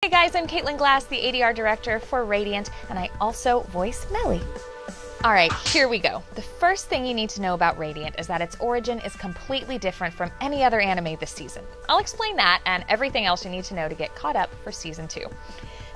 Hey guys, I'm Caitlin Glass, the ADR director for Radiant, and I also voice Melly. Alright, here we go. The first thing you need to know about Radiant is that its origin is completely different from any other anime this season. I'll explain that and everything else you need to know to get caught up for Season 2.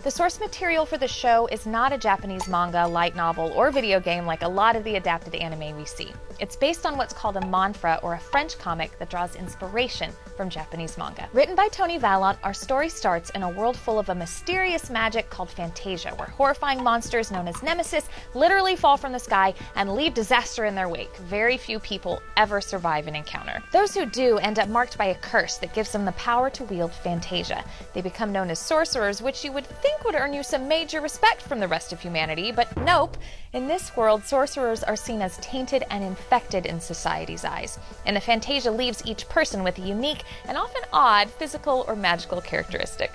The source material for the show is not a Japanese manga, light novel, or video game like a lot of the adapted anime we see. It's based on what's called a manhwa, or a French comic that draws inspiration from Japanese manga. Written by Tony Vallant, our story starts in a world full of a mysterious magic called Fantasia, where horrifying monsters known as Nemesis literally fall from the sky and leave disaster in their wake. Very few people ever survive an encounter. Those who do end up marked by a curse that gives them the power to wield Fantasia. They become known as sorcerers, which you would think would earn you some major respect from the rest of humanity, but nope. In this world, sorcerers are seen as tainted and infected in society's eyes, and the Fantasia leaves each person with a unique and often odd physical or magical characteristic.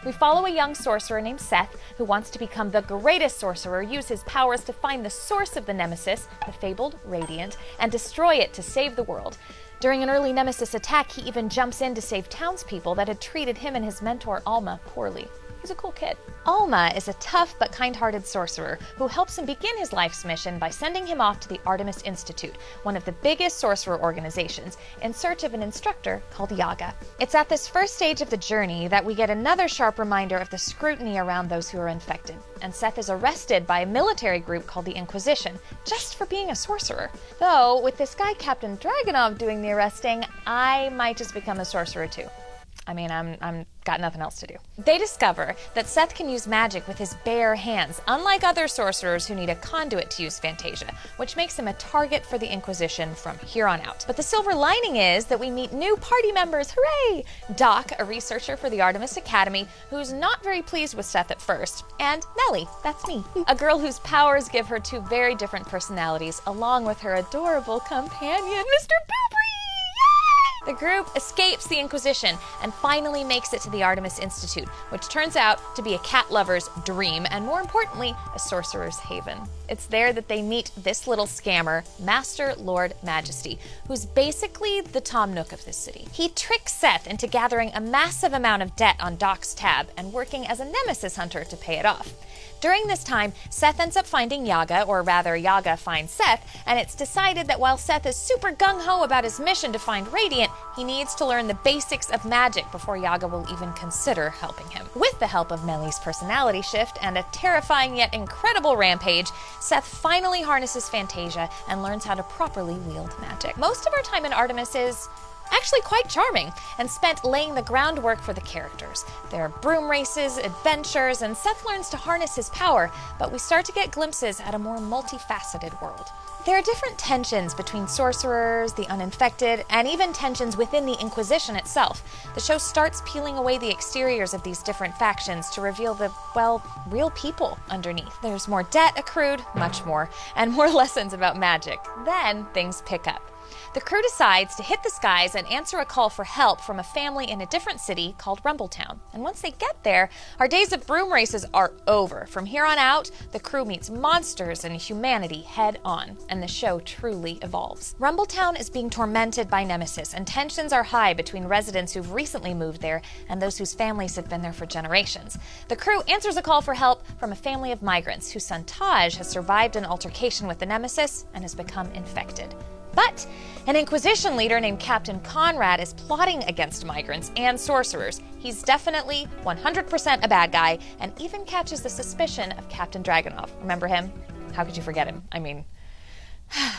We follow a young sorcerer named Seth who wants to become the greatest sorcerer, use his powers to find the source of the Nemesis, the fabled Radiant, and destroy it to save the world. During an early Nemesis attack, he even jumps in to save townspeople that had treated him and his mentor Alma poorly. He's a cool kid. Alma is a tough but kind-hearted sorcerer who helps him begin his life's mission by sending him off to the Artemis Institute, one of the biggest sorcerer organizations, in search of an instructor called Yaga. It's at this first stage of the journey that we get another sharp reminder of the scrutiny around those who are infected, and Seth is arrested by a military group called the Inquisition, just for being a sorcerer. Though, with this guy Captain Dragunov doing the arresting, I might just become a sorcerer too. I mean, I'm got nothing else to do. They discover that Seth can use magic with his bare hands, unlike other sorcerers who need a conduit to use Fantasia, which makes him a target for the Inquisition from here on out. But the silver lining is that we meet new party members, hooray! Doc, a researcher for the Artemis Academy, who's not very pleased with Seth at first, and Melly, that's me, a girl whose powers give her two very different personalities, along with her adorable companion, Mr. Boobry! The group escapes the Inquisition and finally makes it to the Artemis Institute, which turns out to be a cat lover's dream and, more importantly, a sorcerer's haven. It's there that they meet this little scammer, Master Lord Majesty, who's basically the Tom Nook of this city. He tricks Seth into gathering a massive amount of debt on Doc's tab and working as a nemesis hunter to pay it off. During this time, Seth ends up finding Yaga, or rather Yaga finds Seth, and it's decided that while Seth is super gung-ho about his mission to find Radiant, he needs to learn the basics of magic before Yaga will even consider helping him. With the help of Melly's personality shift and a terrifying yet incredible rampage, Seth finally harnesses Fantasia and learns how to properly wield magic. Most of our time in Artemis is actually quite charming, and spent laying the groundwork for the characters. There are broom races, adventures, and Seth learns to harness his power, but we start to get glimpses at a more multifaceted world. There are different tensions between sorcerers, the uninfected, and even tensions within the Inquisition itself. The show starts peeling away the exteriors of these different factions to reveal the, well, real people underneath. There's more debt accrued, much more, and more lessons about magic. Then things pick up. The crew decides to hit the skies and answer a call for help from a family in a different city called Rumbletown. And once they get there, our days of broom races are over. From here on out, the crew meets monsters and humanity head on, and the show truly evolves. Rumbletown is being tormented by Nemesis, and tensions are high between residents who've recently moved there and those whose families have been there for generations. The crew answers a call for help from a family of migrants whose son Taj has survived an altercation with the Nemesis and has become infected. But an Inquisition leader named Captain Conrad is plotting against migrants and sorcerers. He's definitely 100% a bad guy, and even catches the suspicion of Captain Dragunov. Remember him? How could you forget him? I mean,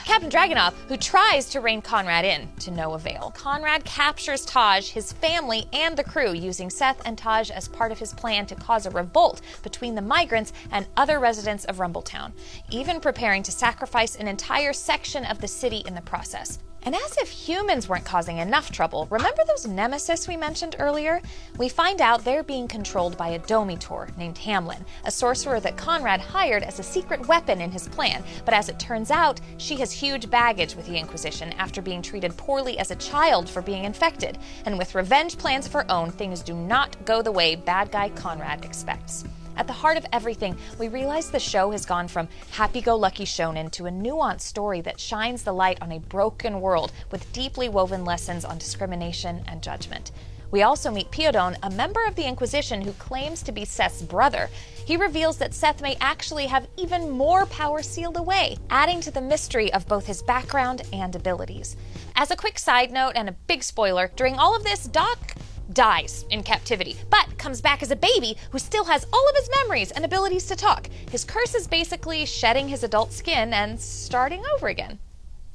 Captain Dragunov, who tries to rein Conrad in, to no avail. Conrad captures Taj, his family, and the crew, using Seth and Taj as part of his plan to cause a revolt between the migrants and other residents of Rumbletown, even preparing to sacrifice an entire section of the city in the process. And as if humans weren't causing enough trouble, remember those Nemesis we mentioned earlier? We find out they're being controlled by a Domitor named Hamlin, a sorcerer that Conrad hired as a secret weapon in his plan, but as it turns out, she has huge baggage with the Inquisition after being treated poorly as a child for being infected, and with revenge plans of her own, things do not go the way bad guy Conrad expects. At the heart of everything, we realize the show has gone from happy-go-lucky shonen to a nuanced story that shines the light on a broken world with deeply woven lessons on discrimination and judgment. We also meet Piodon, a member of the Inquisition who claims to be Seth's brother. He reveals that Seth may actually have even more power sealed away, adding to the mystery of both his background and abilities. As a quick side note and a big spoiler, during all of this, Doc dies in captivity, but comes back as a baby who still has all of his memories and abilities to talk. His curse is basically shedding his adult skin and starting over again.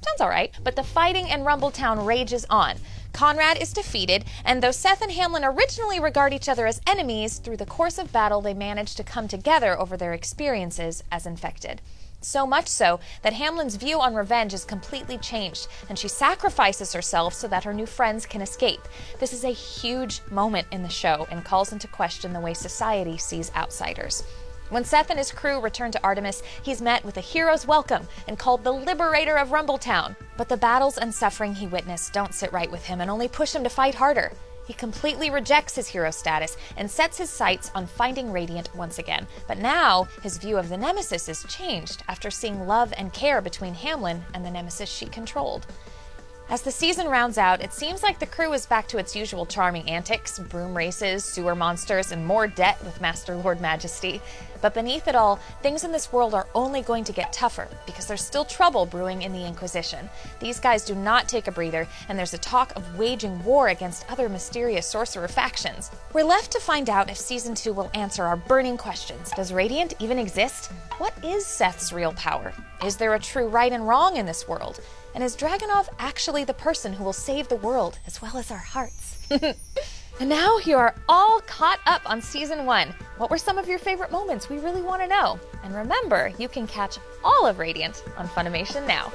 Sounds alright, but the fighting in Rumbletown rages on. Conrad is defeated, and though Seth and Hamlin originally regard each other as enemies, through the course of battle they manage to come together over their experiences as infected. So much so that Hamlin's view on revenge is completely changed, and she sacrifices herself so that her new friends can escape. This is a huge moment in the show and calls into question the way society sees outsiders. When Seth and his crew return to Artemis, he's met with a hero's welcome and called the liberator of Rumbletown. But the battles and suffering he witnessed don't sit right with him and only push him to fight harder. He completely rejects his hero status and sets his sights on finding Radiant once again. But now, his view of the Nemesis is changed after seeing love and care between Hamlin and the Nemesis she controlled. As the season rounds out, it seems like the crew is back to its usual charming antics, broom races, sewer monsters, and more debt with Master Lord Majesty. But beneath it all, things in this world are only going to get tougher, because there's still trouble brewing in the Inquisition. These guys do not take a breather, and there's a talk of waging war against other mysterious sorcerer factions. We're left to find out if Season 2 will answer our burning questions. Does Radiant even exist? What is Seth's real power? Is there a true right and wrong in this world? And is Dragunov actually the person who will save the world as well as our hearts? And now you are all caught up on Season 1. What were some of your favorite moments? We really want to know. And remember, you can catch all of Radiant on Funimation now.